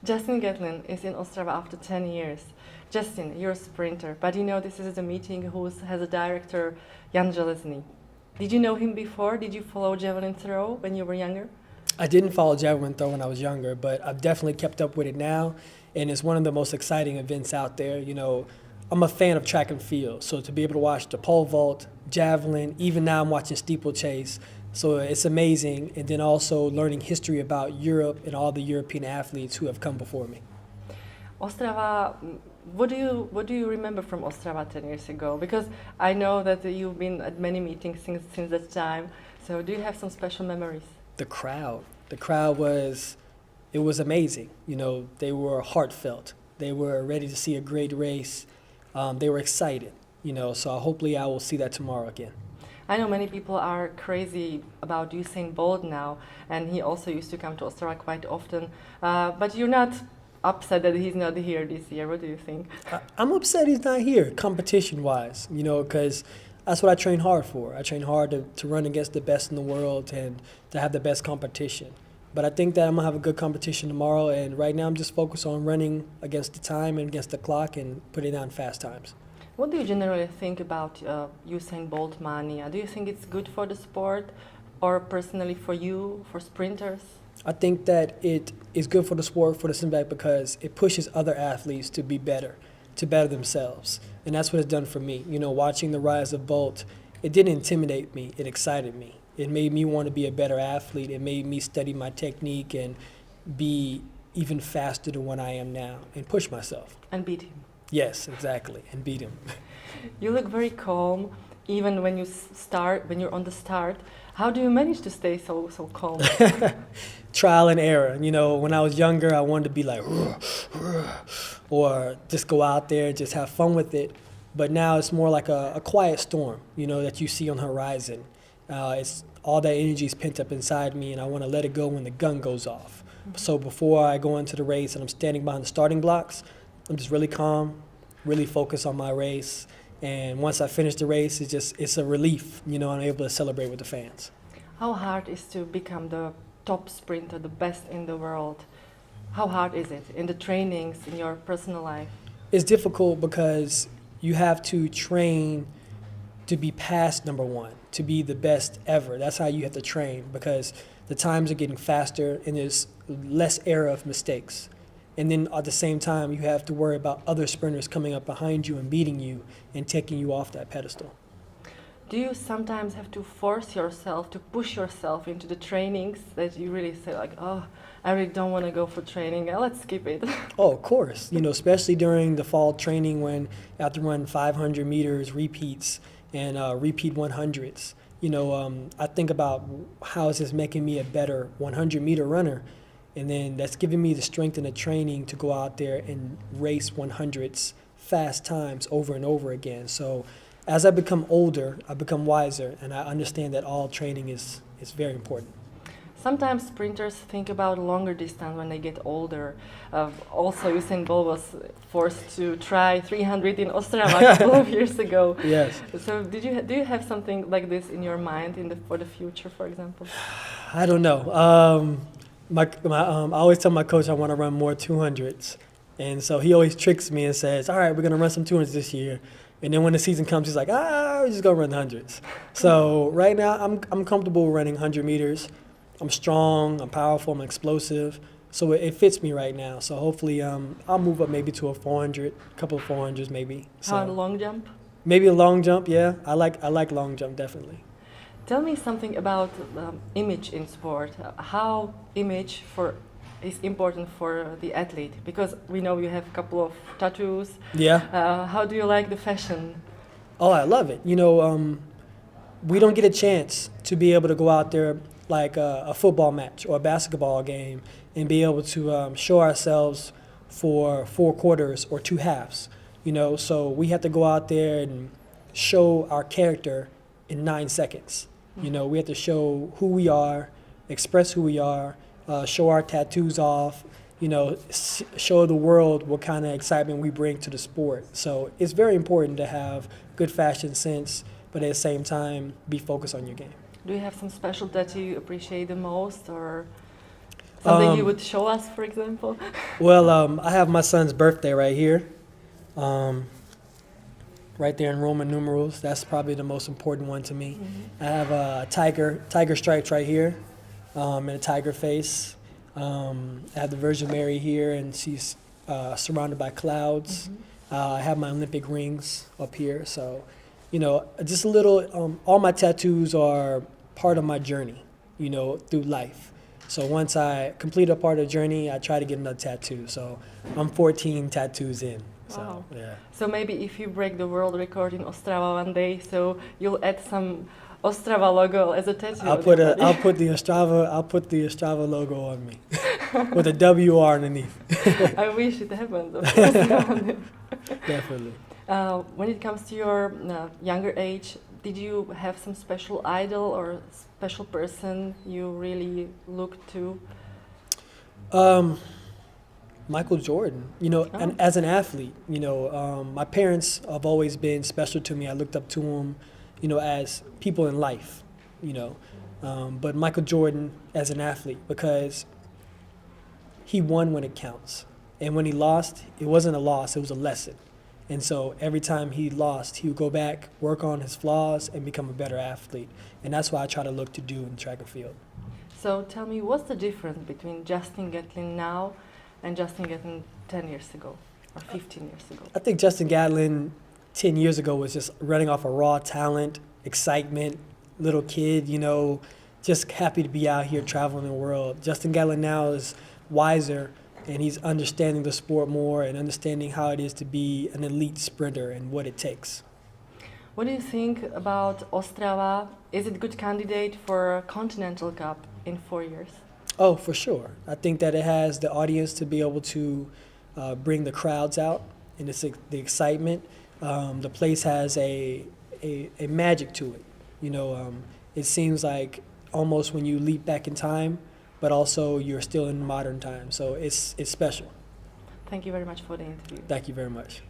Justin Gatlin is in Ostrava after 10 years. Justin, you're a sprinter, but you know this is the meeting who has a director, Jan Železný. Did you know him before? Did you follow javelin throw when you were younger? I didn't follow javelin throw when I was younger, but I've definitely kept up with it now, and it's one of the most exciting events out there. You know, I'm a fan of track and field, so to be able to watch the pole vault, javelin, even now I'm watching steeplechase, so it's amazing, and then also learning history about Europe and all the European athletes who have come before me. Ostrava, what do you remember from Ostrava 10 years ago? Because I know that you've been at many meetings since that time, so do you have some special memories? The crowd was amazing. You know, they were heartfelt. They were ready to see a great race. They were excited, you know, so hopefully I will see that tomorrow again. I know many people are crazy about Usain Bolt now, and he also used to come to Ostrava quite often, but you're not upset that he's not here this year. What do you think? I'm upset he's not here, competition-wise, you know, because that's what I train hard for. I train hard to run against the best in the world and to have the best competition. But I think that I'm going to have a good competition tomorrow, and right now I'm just focused on running against the time and against the clock and putting down fast times. What do you generally think about Usain Bolt mania? Do you think it's good for the sport, or personally for you, for sprinters? I think that it is good for the sport, for the simple fact because it pushes other athletes to be better, to better themselves. And that's what it's done for me. You know, watching the rise of Bolt, it didn't intimidate me, it excited me. It made me want to be a better athlete. It made me study my technique and be even faster than what I am now and push myself. And beat him. Yes, exactly, and beat him. You look very calm, even when you're on the start. How do you manage to stay so calm? Trial and error. You know, when I was younger, I wanted to be like, or just go out there and just have fun with it. But now it's more like a quiet storm, you know, that you see on the horizon. It's all that energy is pent up inside me, and I want to let it go when the gun goes off. So before I go into the race and I'm standing behind the starting blocks, I'm just really calm, really focused on my race. And once I finish the race, it's a relief, you know, I'm able to celebrate with the fans. How hard is to become the top sprinter, the best in the world? How hard is it in the trainings, in your personal life? It's difficult because you have to train to be past number one, to be the best ever. That's how you have to train, because the times are getting faster and there's less error of mistakes. And then at the same time, you have to worry about other sprinters coming up behind you and beating you and taking you off that pedestal. Do you sometimes have to force yourself, to push yourself into the trainings that you really say like, oh, I really don't want to go for training, let's skip it? Oh, of course. You know, especially during the fall training when I have to run 500 meters repeats and repeat 100s. You know, I think about how is this making me a better 100-meter runner, and then that's giving me the strength and the training to go out there and race 100s fast times over and over again. So as I become older, I become wiser, and I understand that all training is very important. Sometimes sprinters think about longer distance when they get older. Also, Usain Bolt was forced to try 300 in Ostrava a couple of years ago. Yes. So do you have something like this in your mind for the future, for example? I don't know. I always tell my coach I want to run more 200s. And so he always tricks me and says, all right, we're going to run some 200s this year. And then when the season comes, he's like, we're just going to run the 100s. So right now, I'm comfortable running 100 meters. I'm strong, I'm powerful, I'm explosive. So it fits me right now. So hopefully I'll move up maybe to a 400, a couple of 400s maybe. So How a long jump? Maybe a long jump, yeah. I like long jump, definitely. Tell me something about image in sport. How image is important for the athlete? Because we know you have a couple of tattoos. Yeah. How do you like the fashion? Oh, I love it. You know, we don't get a chance to be able to go out there like a football match or a basketball game and be able to show ourselves for 4 quarters or 2 halves. You know, so we have to go out there and show our character in 9 seconds. You know, we have to show who we are, express who we are, show our tattoos off, you know, show the world what kind of excitement we bring to the sport. So it's very important to have good fashion sense, but at the same time, be focused on your game. Do you have some special that you appreciate the most, or? Something you would show us, for example? Well, I have my son's birthday right here, right there in Roman numerals. That's probably the most important one to me. I have a tiger stripes right here, and a tiger face. I have the Virgin Mary here, and she's surrounded by clouds. I have my Olympic rings up here. So, just a little, all my tattoos are part of my journey, through life. So once I complete a part of the journey, I try to get another tattoo. So I'm 14 tattoos in. So, Wow. yeah. So maybe if you break the world record in Ostrava one day, so you'll add some Ostrava logo as a tattoo. I'll put the Ostrava logo on me with a WR underneath. I wish it happens, of course. Definitely. When it comes to your younger age, did you have some special idol or special person you really looked to? Michael Jordan, and as an athlete, my parents have always been special to me. I looked up to them, as people in life, but Michael Jordan as an athlete, because he won when it counts. And when he lost, it wasn't a loss, it was a lesson. And so every time he lost, he would go back, work on his flaws, and become a better athlete. And that's what I try to look to do in track and field. So tell me, what's the difference between Justin Gatlin now and Justin Gatlin 10 years ago or 15 years ago? I think Justin Gatlin 10 years ago was just running off of raw talent, excitement, little kid, just happy to be out here traveling the world. Justin Gatlin now is wiser, and he's understanding the sport more and understanding how it is to be an elite sprinter and what it takes. What do you think about Ostrava? Is it a good candidate for a Continental Cup in 4 years? Oh, for sure. I think that it has the audience to be able to bring the crowds out and the excitement. The place has a magic to it. It seems like almost when you leap back in time, but also you're still in modern times. So it's special. Thank you very much for the interview. Thank you very much.